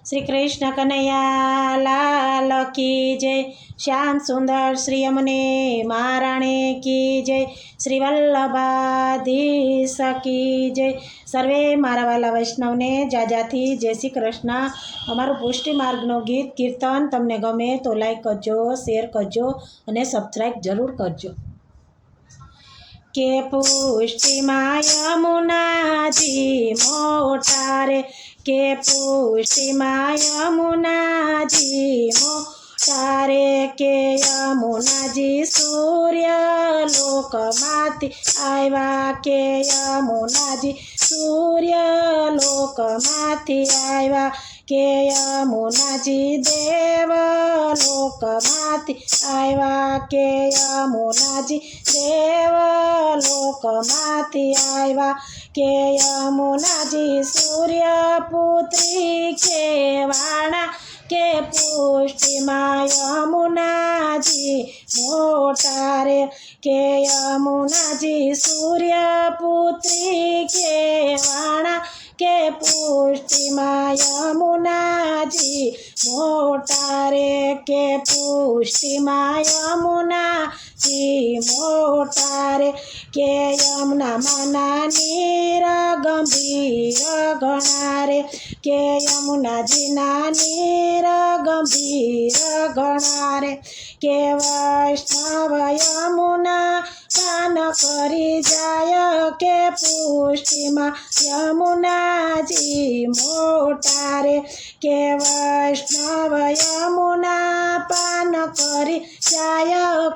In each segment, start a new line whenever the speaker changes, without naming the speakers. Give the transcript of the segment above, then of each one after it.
श्री कृष्ण कन्हैया लाल की जय। श्याम सुंदर श्री यमुने महाराणे की जय। श्री वल्लभाधीश की जय। सर्वे मारा वाला वैष्णवने जाजाथी जय श्री कृष्ण। अमारू पुष्टि मार्गनो गीत कीर्तन तमने गमे तो लाइक करजो, शेर करजो अने सब्सक्राइब जरूर करजो। के पुष्टि माँ यमुनाजी मोटा रे, के पुष्टि माँ यमुनाजी मोटा रे, के यमुनाजी सूर्य लोक माथी आव्या, के यमुनाजी सूर्य लोक माथी आव्या, के यमुनाजी देव लोक माथी आव्या, के यमुनाजी देव लोक माथी आव्या, के यमुनाजी सूर्यपुत्री केवाणा, के पुष्टि माँ यमुनाजी मोटा रे, के यमुनाजी सूर्यपुत्री केवाणा, के पुष्टि माँ यमुनाजी मोटा रे, के पुष्टि माँ यमुनाजी मोटा रे, के यमुना माना नीर गंभीर गणा रे, के यमुनाजी ना नीर गंभीर गणा रे, के वैष्णव यमुना पान करी जाय, के पुष्टि माँ यमुनाजी मोटा रे, के वैष्णव यमुना पान करी जाय,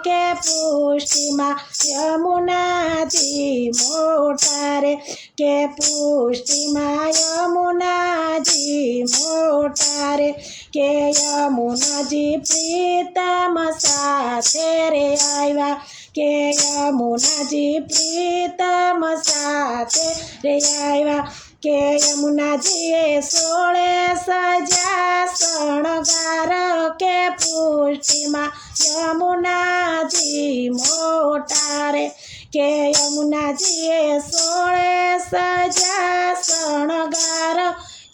के पुष्टि माँ यमुनाजी मोटा रे, के पुष्टि माँ यमुनाजी मोटा रे, के यमुनाजी प्रीतम साथे रे आव्या, के यमुनाजी प्रीतम साथे रे आव्या, के यमुनाजीए 16 सजा शणगार, के पुष्टि माँ यमुनाजी मोटा रे, के यमुनाजीए 16 सजा शणगार,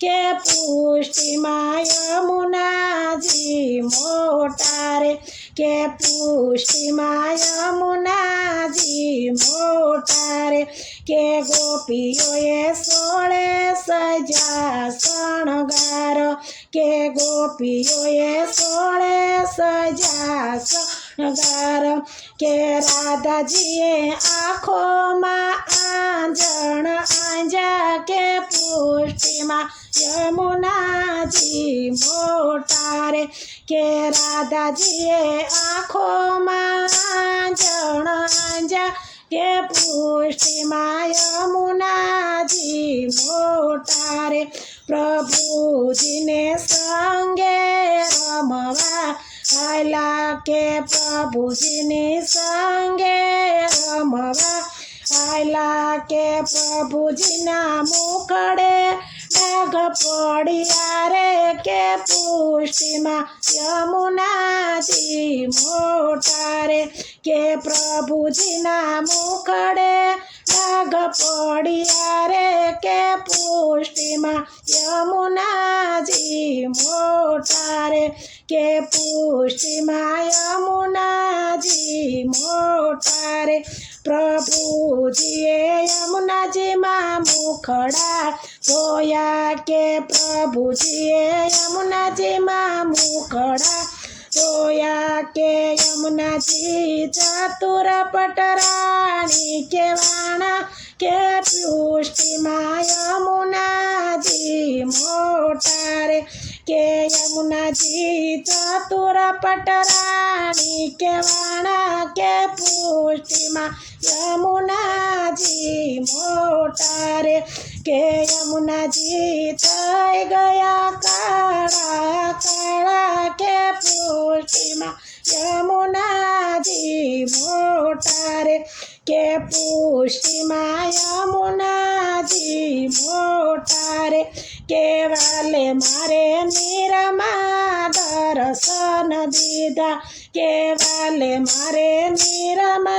के पुष्टि माँ यमुनाजी मोटा रे, के पुष्टि माँ यमुनाजी मोटा रे, के गोपीओए 16 सजा शणगार, के गोपीओए 16 सजा शणगार, के राधाजीए आँखों में आंजण आंजा, के पुष्टि माँ यमुनाजी मोटा रे, के राधाजीए आँखों में आंजण आंजा, के पुष्टि माँ यमुनाजी मोटा रे, प्रभुजी ने संगे रमवा आयला, के प्रभुजी ने संगे रमवा आयला, के प्रभुजी ना मुखड़े डाग पड़िया रे, के पुष्टि माँ यमुनाजी मोटा रे, के प्रभुजी ना मुखड़े डाग पड़िया रे, के पुष्टि माँ यमुनाजी मोटा रे, के पुष्टि माँ यमुनाजी मोटा रे, प्रभुजीए यमुनाजी माँ मुखड़ा धोया, के प्रभुजीए यमुनाजी माँ मुखड़ा धोया, के यमुनाजी चतुर पटराणी केवाणा, के पुष्टि माँ यमुनाजी मोटा रे, के यमुनाजी चतुर पटराणी केवाणा, के पुष्टि माँ यमुनाजी मोटा रे, के यमुनाजी थई गया काळा काळा, के पुष्टि माँ यमुनाजी मोटा रे, के पुष्टि माँ यमुनाजी मोटा रे, के वाले मारे निरमा दर्शन दीदा, के वाले मारे निरमा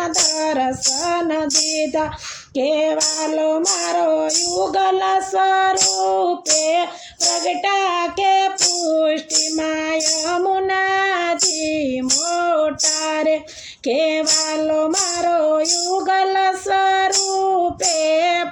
दर्शन दीदा, કેવાલો મારો યુગલ સ્વરૂપે પ્રગટા કે પુષ્ટિમાં યમુનાજી મોટા રે કેવાલો મારો યુગલ સ્વરૂપે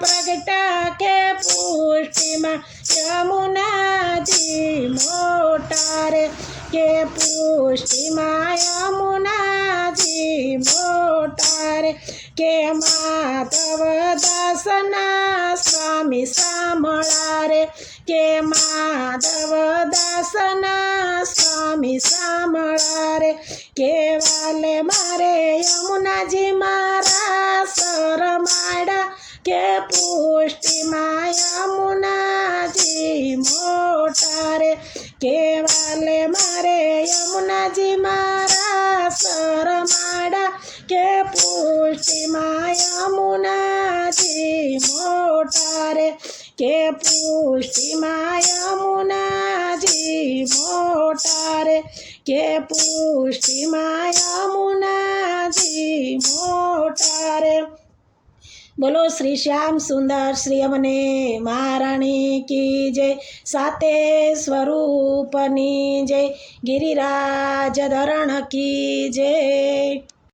પ્રગટા કે પુષ્ટિમાં યમુનાજી મોટા રે કે પુષ્ટિમાં યમુનાજી મોટા રે કે માધવ દાસના સ્વામી સાંભળા રે કે માધવ દાસના સ્વામી સાંભળા રે કેવાલે મારે યમુનાજી મારા શરમાડા કે પુષ્ટિમાં યમુનાજી મોટા રે કેવાલે મારે યમુનાજી મારા શરમાડા કે પુષ્ટિમાં યમુનાજી મોટા રે કે પુષ્ટિમાં યમુનાજી મોટા રે કે પુષ્ટિમાં યમુનાજી મોટા રે બોલો શ્રી શ્યામ સુંદર શ્રી અમને મહારાણી કી જય સાતે સ્વરૂપની જય ગિરિરાજ ધરણ કી જય।